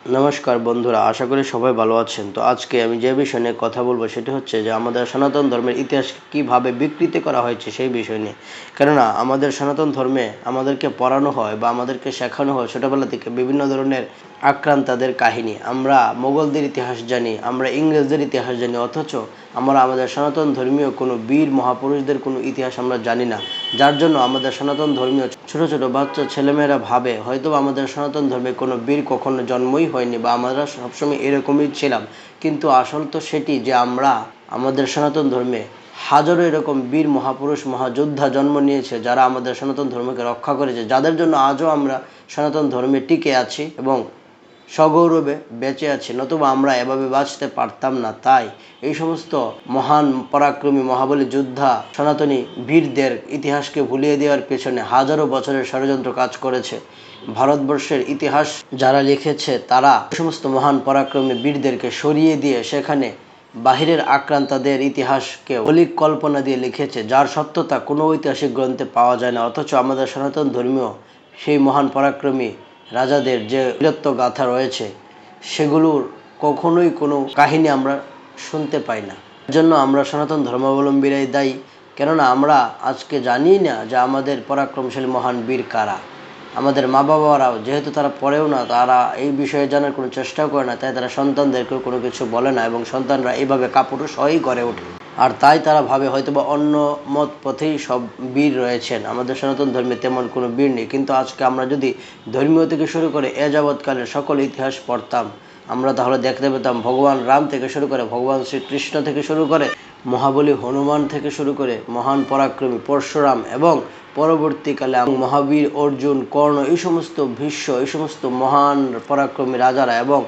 নমস্কার বন্ধুরা, আশা করি সবাই ভালো আছেন। তো আজকে আমি যে বিষয় নিয়ে কথা বলবো সেটি হচ্ছে যে আমাদের সনাতন ধর্মের ইতিহাস কিভাবে বিকৃতি করা হয়েছে সেই বিষয় নিয়ে। কেননা আমাদের সনাতন ধর্মে আমাদেরকে পড়ানো হয় বা আমাদেরকে শেখানো হয় ছোটোবেলা থেকে বিভিন্ন ধরনের আক্রান্তাদের কাহিনী। আমরা মোগলদের ইতিহাস জানি, আমরা ইংরেজদের ইতিহাস জানি, অথচ আমরা আমাদের সনাতন ধর্মীয় কোনো বীর মহাপুরুষদের কোনো ইতিহাস আমরা জানি না। যার জন্য আমাদের সনাতন ধর্মীয় ছোট ছোট বাচ্চা ছেলেমেয়েরা ভাবে হয়তো আমাদের সনাতন ধর্মে কোনো বীর কখনো জন্মই হয়নি বা আমরা সবসময় এরকমই ছিলাম। কিন্তু আসল তো সেটি যে আমরা আমাদের সনাতন ধর্মে হাজারো এরকম বীর মহাপুরুষ মহাযোদ্ধা জন্ম নিয়েছে যারা আমাদের সনাতন ধর্মকে রক্ষা করেছে, যাদের জন্য আজও আমরা সনাতন ধর্মে টিকে আছি এবং সগৌরবে বেঁচে আছি, নতুবা আমরা এভাবে বাঁচতে পারতাম না। তাই এই সমস্ত মহান পরাক্রমী মহাবলী যোদ্ধা সনাতনী বীরদের ইতিহাসকে ভুলিয়ে দেওয়ার পেছনে হাজারো বছরের ষড়যন্ত্র কাজ করেছে। ভারতবর্ষের ইতিহাস যারা লিখেছে তারা সমস্ত মহান পরাক্রমী বীরদেরকে সরিয়ে দিয়ে সেখানে বাহিরের আক্রান্তাদের ইতিহাসকে অলিক কল্পনা দিয়ে লিখেছে, যার সত্যতা কোনো ঐতিহাসিক গ্রন্থে পাওয়া যায় না। অথচ আমাদের সনাতন ধর্মীয় সেই মহান পরাক্রমী রাজাদের যে বীরত্ব গাথা রয়েছে সেগুলোর কখনোই কোনো কাহিনী আমরা শুনতে পাই না। এর জন্য আমরা সনাতন ধর্মাবলম্বীরাই দায়ী। কেননা আমরা আজকে জানি না যে আমাদের পরাক্রমশালী মহান বীর কারা। আমাদের মা বাবারাও যেহেতু তারা পড়েও না, তারা এই বিষয়ে জানার কোনো চেষ্টাও করে না, তাই তারা সন্তানদেরকেও কোনো কিছু বলে না এবং সন্তানরা এইভাবে কাপুরুষ হয়েই গড়ে ওঠে। আর তাই তারা ভাবে হয়তোবা অন্য মত পথেই সব বীর রয়েছেন, আমাদের সনাতন ধর্মে তেমন কোনো বীর নেই। কিন্তু আজকে আমরা যদি ধর্মীয় থেকে শুরু করে এ যাবৎকালের সকল ইতিহাস পড়তাম, আমরা তাহলে দেখতে পেতাম ভগবান রাম থেকে শুরু করে ভগবান শ্রীকৃষ্ণ থেকে শুরু করে মহাবলী হনুমান থেকে শুরু করে মহান পরাক্রমী পরশুরাম এবং পরবর্তীকালে মহাবীর অর্জুন, কর্ণ, এই সমস্ত ভীষ্ম, এই সমস্ত মহান পরাক্রমী রাজারা এবং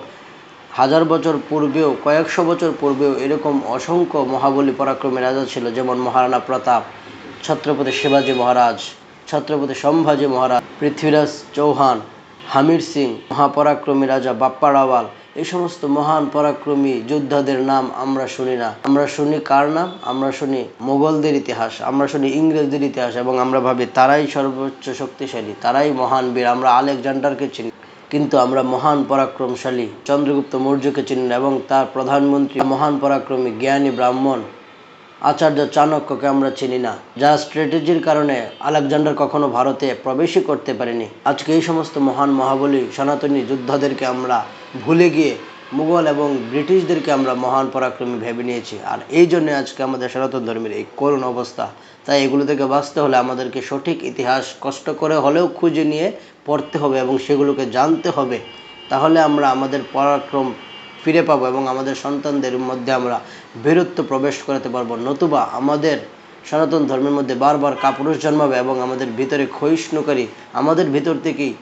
হাজার বছর পূর্বেও কয়েকশো বছর পূর্বেও এরকম অসংখ্য মহাবলী পরাক্রমী রাজা ছিল, যেমন মহারাণা প্রতাপ, ছত্রপতি শিবাজী মহারাজ, ছত্রপতি সম্ভাজি মহারাজ, পৃথ্বীরাজ চৌহান, হামির সিং, মহাপরাক্রমী রাজা বাপ্পা রাওয়াল। এই সমস্ত মহান পরাক্রমী যোদ্ধাদের নাম আমরা শুনি না। আমরা শুনি কার নাম? আমরা শুনি মোগলদের ইতিহাস, আমরা শুনি ইংরেজদের ইতিহাস এবং আমরা ভাবি তারাই সর্বোচ্চ শক্তিশালী, তারাই মহান বীর। আমরা আলেকজান্ডারকে চিনি, কিন্তু আমরা মহান পরাক্রমশালী চন্দ্রগুপ্ত মৌর্যকে চিনি না এবং তার প্রধানমন্ত্রী মহান পরাক্রমী জ্ঞানী ব্রাহ্মণ আচার্য চাণক্যকে আমরা চিনি না, যার স্ট্র্যাটেজির কারণে আলেকজান্ডার কখনো ভারতে প্রবেশই করতে পারেনি। আজকে এই সমস্ত মহান মহাবলী সনাতনী যোদ্ধাদেরকে আমরা ভুলে গিয়ে মুঘল এবং ব্রিটিশদেরকে আমরা মহান পরাক্রমী ভেবে নিয়েছি। আর এই জন্য আজকে আমাদের সনাতন ধর্মের এই করুণ অবস্থা। তাই এগুলো থেকে বাঁচতে হলে আমাদেরকে সঠিক ইতিহাস কষ্ট করে হলেও খুঁজে নিয়ে পড়তে হবে এবং সেগুলোকে জানতে হবে। তাহলে আমরা আমাদের পরাক্রম ফিরে পাবো এবং আমাদের সন্তানদের মধ্যে আমরা বীরত্ব প্রবেশ করাতে পারবো। নতুবা আমাদের সনাতন ধর্মের মধ্যে বারবার কাপুরুষ জন্মাবে এবং আমাদের ভিতরে ক্ষয়িষ্ণুকারী, আমাদের ভিতর থেকেই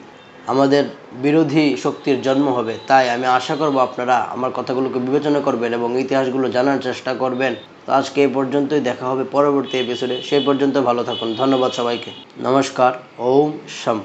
আমাদের বিরোধী শক্তির জন্ম হবে। তাই আমি আশা করব আপনারা আমার কথাগুলোকে বিবেচনা করবেন এবং ইতিহাসগুলো জানার চেষ্টা করবেন। তো আজকে এই পর্যন্তই, দেখা হবে পরবর্তী এপিসোডে। সেই পর্যন্ত ভালো থাকুন। ধন্যবাদ সবাইকে। নমস্কার। ওম শাম।